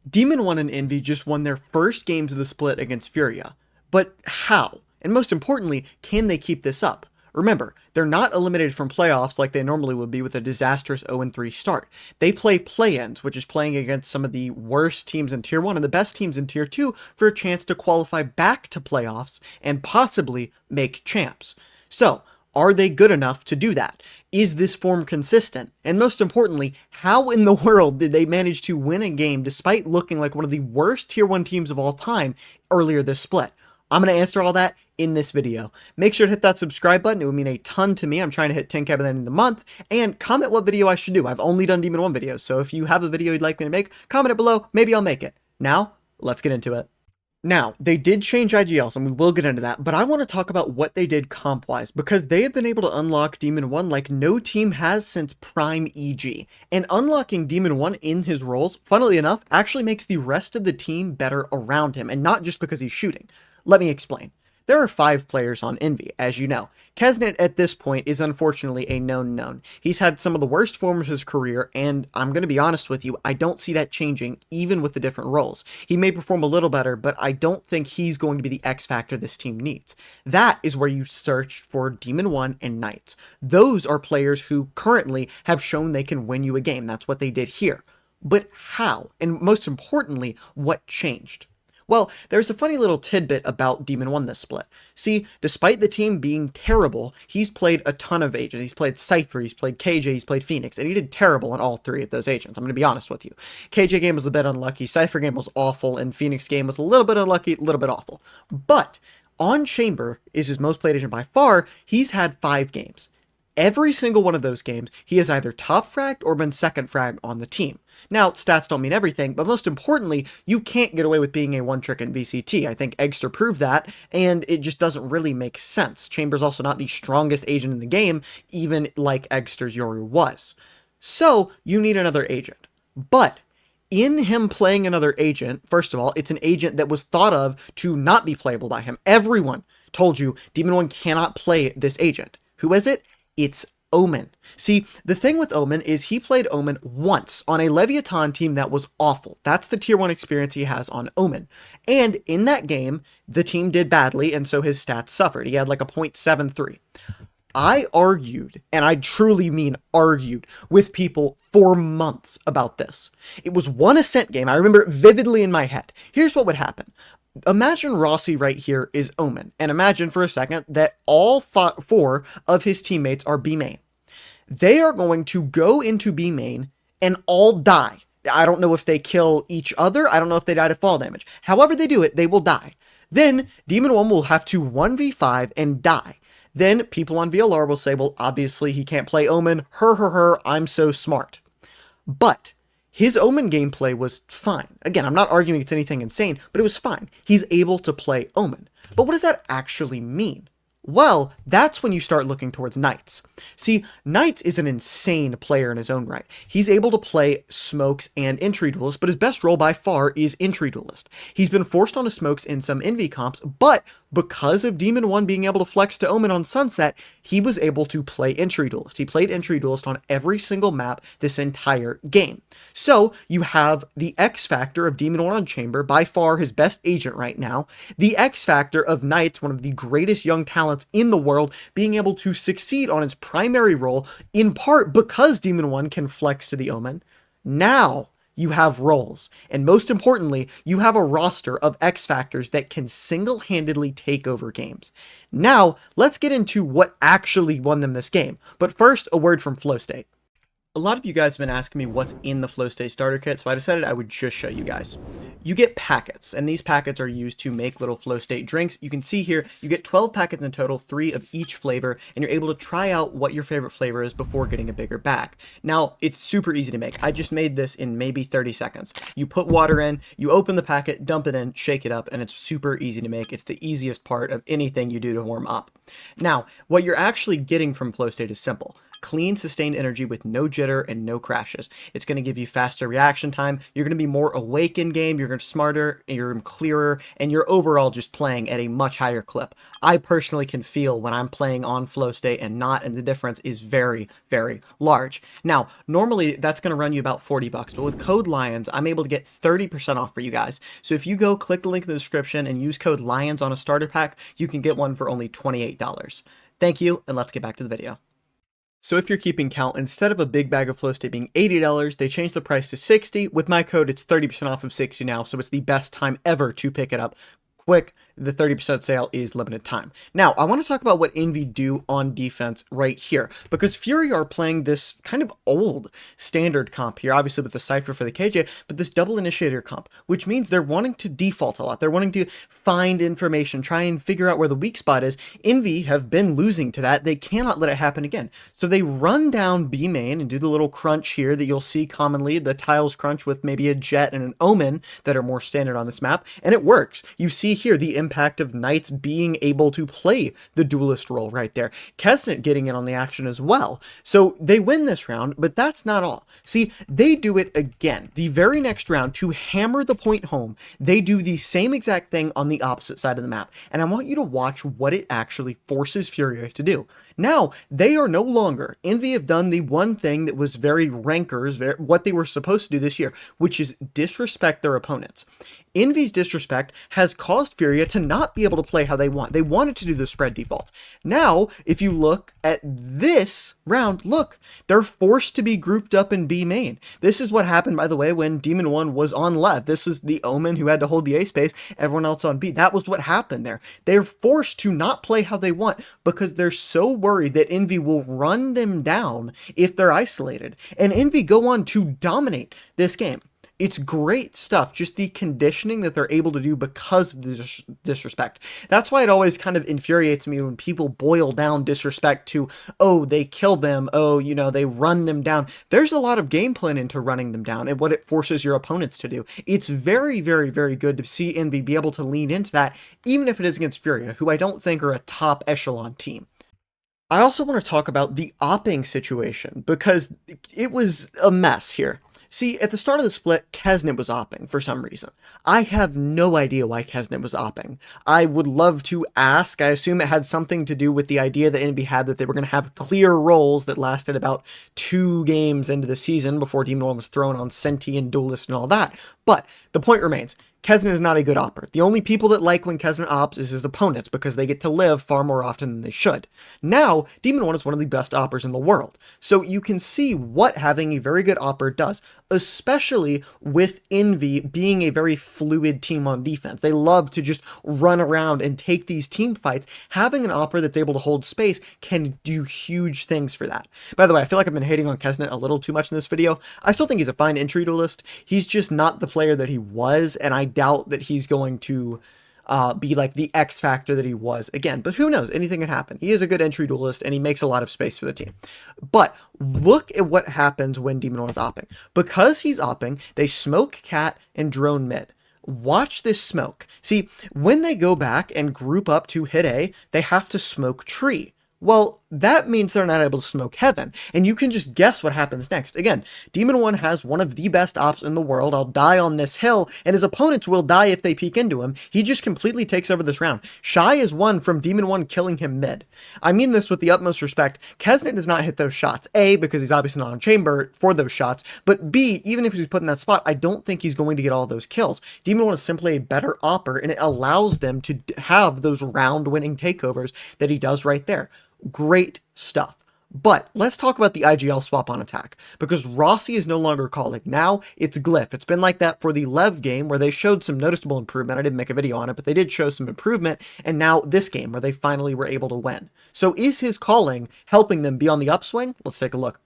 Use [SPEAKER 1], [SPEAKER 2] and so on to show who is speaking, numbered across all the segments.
[SPEAKER 1] Demon1 and Envy just won their first games of the split against Furia. But how? And most importantly, can they keep this up? Remember, they're not eliminated from playoffs like they normally would be with a disastrous 0-3 start. They play play-ins, which is playing against some of the worst teams in Tier 1 and the best teams in Tier 2 for a chance to qualify back to playoffs and possibly make champs. So, are they good enough to do that? Is this form consistent? And most importantly, how in the world did they manage to win a game despite looking like one of the worst Tier 1 teams of all time earlier this split? I'm going to answer all that in this video. Make sure to hit that subscribe button. It would mean a ton to me. I'm trying to hit 10K by the end of the month. And comment what video I should do. I've only done Demon 1 videos, so if you have a video you'd like me to make, comment it below. Maybe I'll make it. Now, let's get into it. Now, they did change IGLs, and we will get into that, but I want to talk about what they did comp-wise, because they have been able to unlock Demon 1 like no team has since Prime EG. And unlocking Demon 1 in his roles, funnily enough, actually makes the rest of the team better around him, and not just because he's shooting. Let me explain. There are 5 players on Envy, as you know. Kesnet at this point is unfortunately a known. He's had some of the worst form of his career, and I'm going to be honest with you, I don't see that changing even with the different roles. He may perform a little better, but I don't think he's going to be the X factor this team needs. That is where you search for Demon 1 and Knights. Those are players who currently have shown they can win you a game. That's what they did here. But how? And most importantly, what changed? Well, there's a funny little tidbit about Demon 1 this split. See, despite the team being terrible, he's played a ton of agents. He's played Cypher, he's played KJ, he's played Phoenix, and he did terrible on all 3 of those agents. I'm going to be honest with you. KJ game was a bit unlucky, Cypher game was awful, and Phoenix game was a little bit unlucky, a little bit awful. But on Chamber is his most played agent by far. He's had 5 games. Every single one of those games, he has either top fragged or been second frag on the team. Now, stats don't mean everything, but most importantly, you can't get away with being a one-trick in VCT. I think Eggster proved that, and it just doesn't really make sense. Chamber's also not the strongest agent in the game, even like Eggster's Yoru was. So, you need another agent. But in him playing another agent, first of all, it's an agent that was thought of to not be playable by him. Everyone told you Demon 1 cannot play this agent. Who is it? It's Omen. See, the thing with Omen is he played Omen once on a Leviathan team that was awful. That's the tier 1 experience he has on Omen. And in that game, the team did badly, and so his stats suffered. He had like a .73. I argued, and I truly mean argued, with people for months about this. It was one Ascent game. I remember it vividly in my head. Here's what would happen. Imagine Rossi right here is Omen, and imagine for a second that all 4 of his teammates are B main. They are going to go into B main and all die. I don't know if they kill each other. I don't know if they die to fall damage. However they do it, they will die. Then Demon 1 will have to 1v5 and die. Then people on VLR will say, well, obviously he can't play Omen. I'm so smart. But his Omen gameplay was fine. Again, I'm not arguing it's anything insane, but it was fine. He's able to play Omen. But what does that actually mean? Well, that's when you start looking towards Knights. See, Knights is an insane player in his own right. He's able to play smokes and entry duelist, but his best role by far is entry duelist. He's been forced onto smokes in some Envy comps, but because of Demon 1 being able to flex to Omen on Sunset, he was able to play entry duelist. He played entry duelist on every single map this entire game. So you have the X factor of Demon 1 on Chamber, by far his best agent right now, the X factor of Knights, one of the greatest young talents in the world, being able to succeed on his primary role, in part because Demon 1 can flex to the Omen. Now you have roles, and most importantly, you have a roster of X factors that can single-handedly take over games. Now, let's get into what actually won them this game, but first, a word from FlowState. A lot of you guys have been asking me what's in the FlowState starter kit, so I decided I would just show you guys. You get packets, and these packets are used to make little FlowState drinks. You can see here, you get 12 packets in total, 3 of each flavor, and you're able to try out what your favorite flavor is before getting a bigger bag. Now, it's super easy to make. I just made this in maybe 30 seconds. You put water in, you open the packet, dump it in, shake it up, and it's super easy to make. It's the easiest part of anything you do to warm up. Now, what you're actually getting from FlowState is simple. clean, sustained energy with no jitter and no crashes. It's going to give you faster reaction time. You're going to be more awake in game. You're going to be smarter, you're clearer, and you're overall just playing at a much higher clip. I personally can feel when I'm playing on flow state and not, and the difference is very, very large. Now, normally that's going to run you about $40, but with code Lions, I'm able to get 30% off for you guys. So if you go click the link in the description and use code Lions on a starter pack, you can get one for only $28. Thank you, and let's get back to the video. So if you're keeping count, instead of a big bag of flow state being $80, they changed the price to $60. With my code, it's 30% off of $60 now, so it's the best time ever to pick it up. Quick, the 30% sale is limited time. Now, I want to talk about what Envy do on defense right here, because Fury are playing this kind of old standard comp here, obviously with the Cypher for the KJ, but this double initiator comp, which means they're wanting to default a lot. They're wanting to find information, try and figure out where the weak spot is. Envy have been losing to that. They cannot let it happen again. So they run down B main and do the little crunch here that you'll see commonly, the tiles crunch with maybe a jet and an omen that are more standard on this map, and it works. You see here the impact of Knights being able to play the duelist role right there. Kesnet getting in on the action as well. So they win this round, but that's not all. See, they do it again. The very next round, to hammer the point home, they do the same exact thing on the opposite side of the map. And I want you to watch what it actually forces Furia to do. Now, they are no longer, Envy have done the one thing that was very rankers, what they were supposed to do this year, which is disrespect their opponents. Envy's disrespect has caused Furia to not be able to play how they want. They wanted to do the spread defaults. Now, if you look at this round, look, they're forced to be grouped up in B main. This is what happened, by the way, when Demon1 was on left. This is the Omen who had to hold the A space, everyone else on B. That was what happened there. They're forced to not play how they want because they're so worried that Envy will run them down if they're isolated. And Envy go on to dominate this game. It's great stuff, just the conditioning that they're able to do because of the disrespect. That's why it always kind of infuriates me when people boil down disrespect to, oh, they kill them, oh, you know, they run them down. There's a lot of game plan into running them down and what it forces your opponents to do. It's very, very, very good to see Envy be able to lean into that, even if it is against Furia, who I don't think are a top echelon team. I also want to talk about the opping situation, because it was a mess here. See, at the start of the split, Kesnet was opping for some reason. I have no idea why Kesnet was opping. I would love to ask. I assume it had something to do with the idea that Envy had that they were going to have clear roles that lasted about 2 games into the season before Demon1 was thrown on Senti and Duelist and all that. But the point remains, Kesnet is not a good opper. The only people that like when Kesnet opps is his opponents, because they get to live far more often than they should. Now, Demon1 is one of the best oppers in the world, so you can see what having a very good opper does, especially with Envy being a very fluid team on defense. They love to just run around and take these team fights. Having an opper that's able to hold space can do huge things for that. By the way, I feel like I've been hating on Kesnet a little too much in this video. I still think he's a fine entry duelist. He's just not the player that he was, and I doubt that he's going to be like the X factor that he was again, but who knows, anything can happen. He is a good entry duelist and he makes a lot of space for the team. But look at what happens when Demon1 is opping. Because he's opping, they smoke cat and drone mid. Watch this smoke. See, when they go back and group up to hit A, they have to smoke tree. Well, that means they're not able to smoke heaven, and you can just guess what happens next. Again, Demon1 has one of the best ops in the world. I'll die on this hill, and his opponents will die if they peek into him. He just completely takes over this round. Shy is one from Demon1 killing him mid. I mean this with the utmost respect. Kesnet does not hit those shots. A, because he's obviously not on chamber for those shots, but B, even if he's put in that spot, I don't think he's going to get all those kills. Demon1 is simply a better opper, and it allows them to have those round-winning takeovers that he does right there. Great stuff. But let's talk about the IGL swap on attack, because Rossi is no longer calling. Now it's Glyph. It's been like that for the Lev game where they showed some noticeable improvement. I didn't make a video on it, but they did show some improvement. And now this game where they finally were able to win. So is his calling helping them be on the upswing? Let's take a look.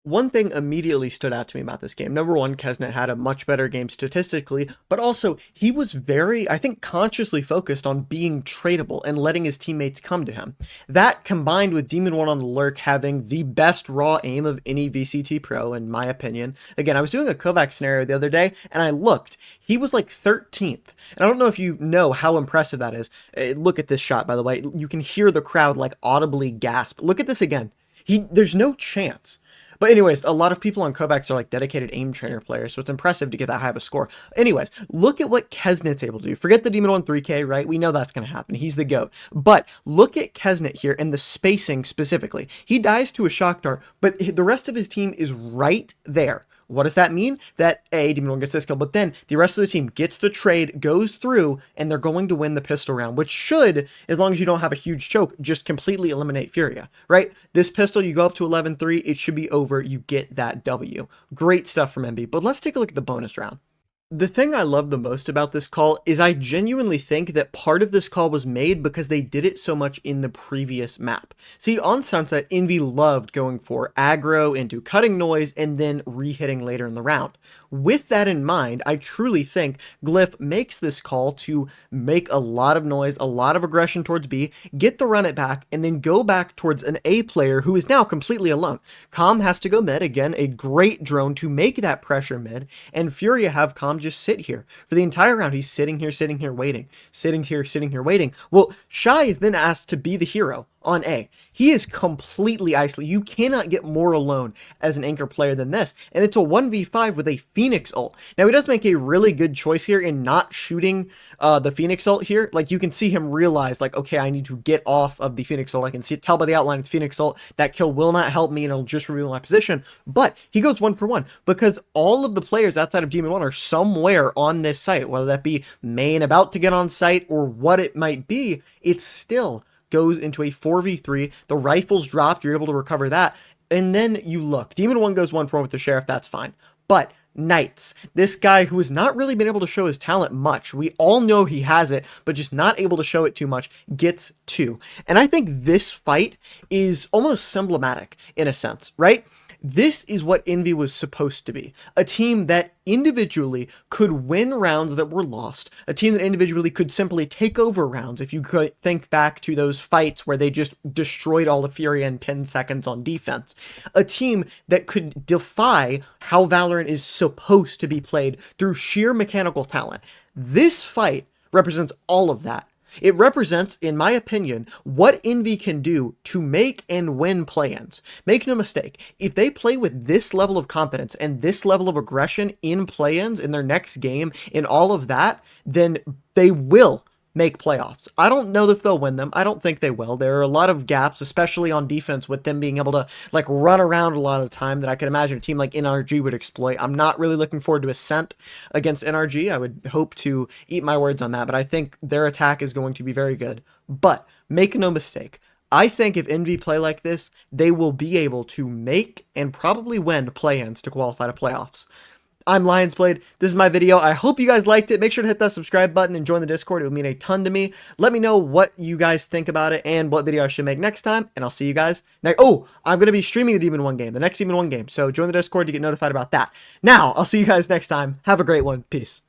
[SPEAKER 1] One thing immediately stood out to me about this game. Number one, Kesnet had a much better game statistically, but also he was very, I think, consciously focused on being tradable and letting his teammates come to him. That combined with Demon1 on the lurk having the best raw aim of any VCT pro, in my opinion. Again, I was doing a Kovac scenario the other day and I looked. He was like 13th. And I don't know if you know how impressive that is. Look at this shot, by the way. You can hear the crowd like audibly gasp. Look at this again. There's no chance. But anyways, a lot of people on Kovacs are like dedicated aim trainer players, so it's impressive to get that high of a score. Anyways, look at what Kesnet's able to do. Forget the Demon1 3K, right? We know that's going to happen. He's the GOAT. But look at Kesnet here and the spacing specifically. He dies to a shock dart, but the rest of his team is right there. What does that mean? That Demon1 gets this kill, but then the rest of the team gets the trade, goes through, and they're going to win the pistol round, which should, as long as you don't have a huge choke, just completely eliminate Furia, right? This pistol, you go up to 11-3, it should be over, you get that W. Great stuff from MB, but let's take a look at the bonus round. The thing I love the most about this call is I genuinely think that part of this call was made because they did it so much in the previous map. See, on Sunset, Envy loved going for aggro into cutting noise and then re-hitting later in the round. With that in mind, I truly think Glyph makes this call to make a lot of noise, a lot of aggression towards B, get the run it back, and then go back towards an A player who is now completely alone. Calm has to go mid, again, a great drone to make that pressure mid, and Furia have Calm just sit here. For the entire round, he's sitting here, waiting. Sitting here, waiting. Well, Shy is then asked to be the hero on A. He is completely isolated. You cannot get more alone as an anchor player than this. And it's a 1v5 with a Phoenix ult. Now, he does make a really good choice here in not shooting the Phoenix ult here. Like, you can see him realize, like, okay, I need to get off of the Phoenix ult. I can tell by the outline it's Phoenix ult. That kill will not help me and it'll just reveal my position. But he goes 1-for-1 because all of the players outside of Demon1 are somewhere on this site, whether that be main about to get on site or what it might be. It's still goes into a 4v3, the rifle's dropped, you're able to recover that, and then you look. Demon1 goes 1-for-1 with the Sheriff, that's fine. But Knights, this guy who has not really been able to show his talent much, we all know he has it, but just not able to show it too much, gets 2. And I think this fight is almost emblematic in a sense, right? This is what Envy was supposed to be. A team that individually could win rounds that were lost. A team that individually could simply take over rounds. If you could think back to those fights where they just destroyed all of Furia in 10 seconds on defense. A team that could defy how Valorant is supposed to be played through sheer mechanical talent. This fight represents all of that. It represents, in my opinion, what Envy can do to make and win play-ins. Make no mistake, if they play with this level of confidence and this level of aggression in play-ins, in their next game, in all of that, then they will make playoffs. I don't know if they'll win them. I don't think they will. There are a lot of gaps, especially on defense, with them being able to like run around a lot of the time that I could imagine a team like NRG would exploit. I'm not really looking forward to Ascent against NRG. I would hope to eat my words on that, but I think their attack is going to be very good. But make no mistake, I think if Envy play like this, they will be able to make and probably win play-ins to qualify to playoffs. I'm Lionzblade. This is my video. I hope you guys liked it. Make sure to hit that subscribe button and join the Discord. It would mean a ton to me. Let me know what you guys think about it and what video I should make next time. And I'll see you guys next. Oh, I'm going to be streaming the Demon1 game, the next Demon1 game. So join the Discord to get notified about that. Now, I'll see you guys next time. Have a great one. Peace.